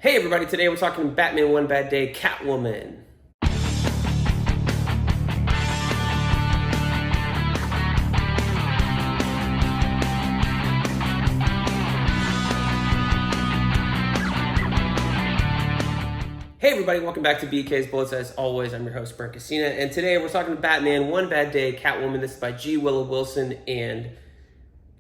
Hey everybody, today we're talking Batman One Bad Day, Catwoman. Hey everybody, welcome back to BK's Bullets. As always, I'm your host, Brent, and today we're talking Batman One Bad Day, Catwoman. This is by G. Willow Wilson and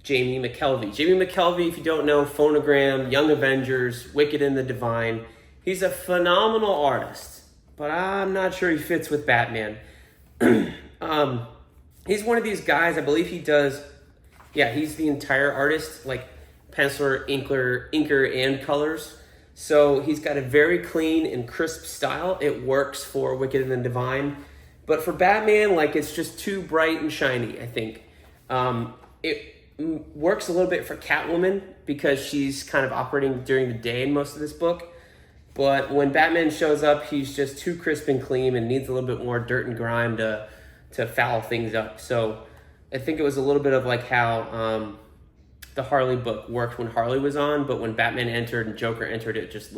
Jamie McKelvey. Jamie McKelvey, if you don't know, Phonogram, Young Avengers, Wicked and the Divine. He's a phenomenal artist, but I'm not sure he fits with Batman. He's one of these guys, I believe he does, he's the entire artist, like penciler, inker, and colors. So he's got a very clean and crisp style. It works for Wicked and the Divine. But for Batman, like, it's just too bright and shiny, I think. It works a little bit for Catwoman because she's kind of operating during the day in most of this book. But when Batman shows up, he's just too crisp and clean and needs a little bit more dirt and grime to foul things up. So I think it was a little bit of like how the Harley book worked when Harley was on, but when Batman entered and Joker entered, it just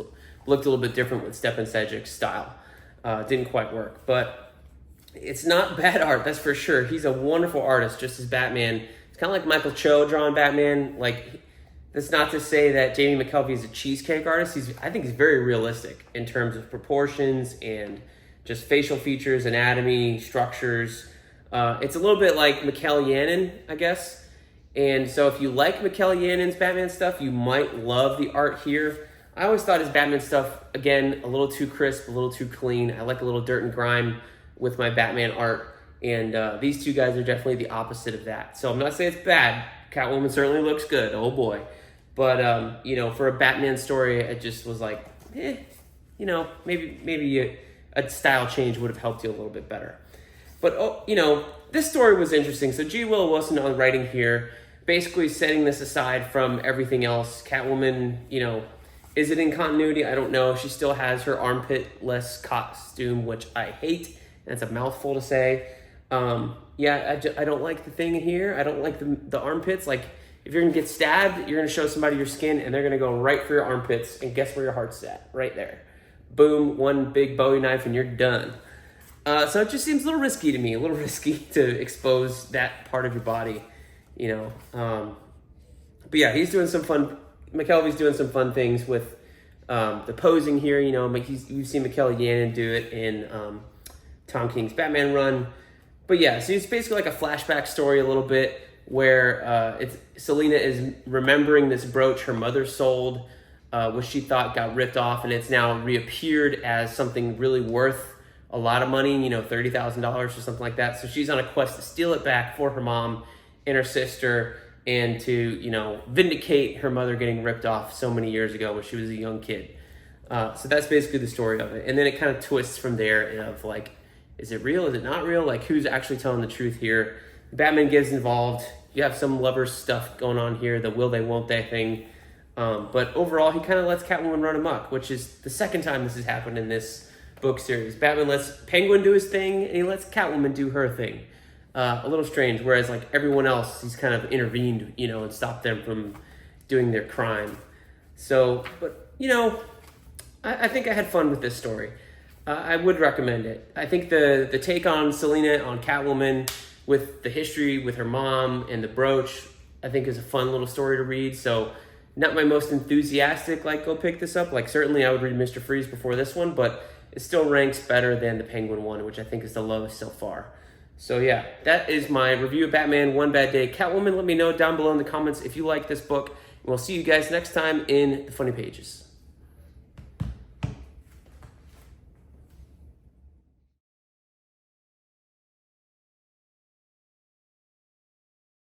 looked a little bit different with Stephen Sedgwick's style. Didn't quite work, but it's not bad art, that's for sure. He's a wonderful artist, just as Batman. It's kind of like Michael Cho drawing Batman. Like, that's not to say that Jamie McKelvey is a cheesecake artist. I think he's very realistic in terms of proportions and just facial features, anatomy, structures. It's a little bit like Mikel Janin, I guess. And so if you like Mikel Janin's Batman stuff, you might love the art here. I always thought his Batman stuff, again, a little too crisp, a little too clean. I like a little dirt and grime with my Batman art. And these two guys are definitely the opposite of that. So I'm not saying it's bad. Catwoman certainly looks good. Oh boy. But, for a Batman story, it just was like, maybe a style change would have helped you a little bit better. But, this story was interesting. So G. Willow Wilson on writing here, basically setting this aside from everything else. Catwoman, is it in continuity? I don't know. She still has her armpit-less costume, which I hate. That's a mouthful to say. I don't like the thing here. I don't like the armpits. Like, if you're going to get stabbed, you're going to show somebody your skin, and they're going to go right for your armpits, and guess where your heart's at? Right there. Boom, one big Bowie knife, and you're done. So it just seems a little risky to me, to expose that part of your body, But yeah, he's doing some fun, McKelvey's doing some fun things with the posing here, you've seen Mikel Janin do it in Tom King's Batman run. But yeah, so it's basically like a flashback story a little bit, where Selina is remembering this brooch her mother sold, which she thought got ripped off, and it's now reappeared as something really worth a lot of money, $30,000 or something like that. So she's on a quest to steal it back for her mom and her sister, and to, vindicate her mother getting ripped off so many years ago when she was a young kid. So that's basically the story of it. And then it kind of twists from there of like, is it real? Is it not real? Like, who's actually telling the truth here? Batman gets involved. You have some lover stuff going on here, the will they, won't they thing. But overall, he kind of lets Catwoman run amok, which is the second time this has happened in this book series. Batman lets Penguin do his thing, and he lets Catwoman do her thing. A little strange, whereas like everyone else, he's kind of intervened, and stopped them from doing their crime. So, but, I think I had fun with this story. I would recommend it. I think the take on Selina, on Catwoman, with the history with her mom and the brooch, I think is a fun little story to read. So not my most enthusiastic, like, go pick this up. Like, certainly I would read Mr. Freeze before this one, but it still ranks better than the Penguin one, which I think is the lowest so far. So yeah, that is my review of Batman One Bad Day, Catwoman. Let me know down below in the comments if you like this book. And we'll see you guys next time in the Funny Pages.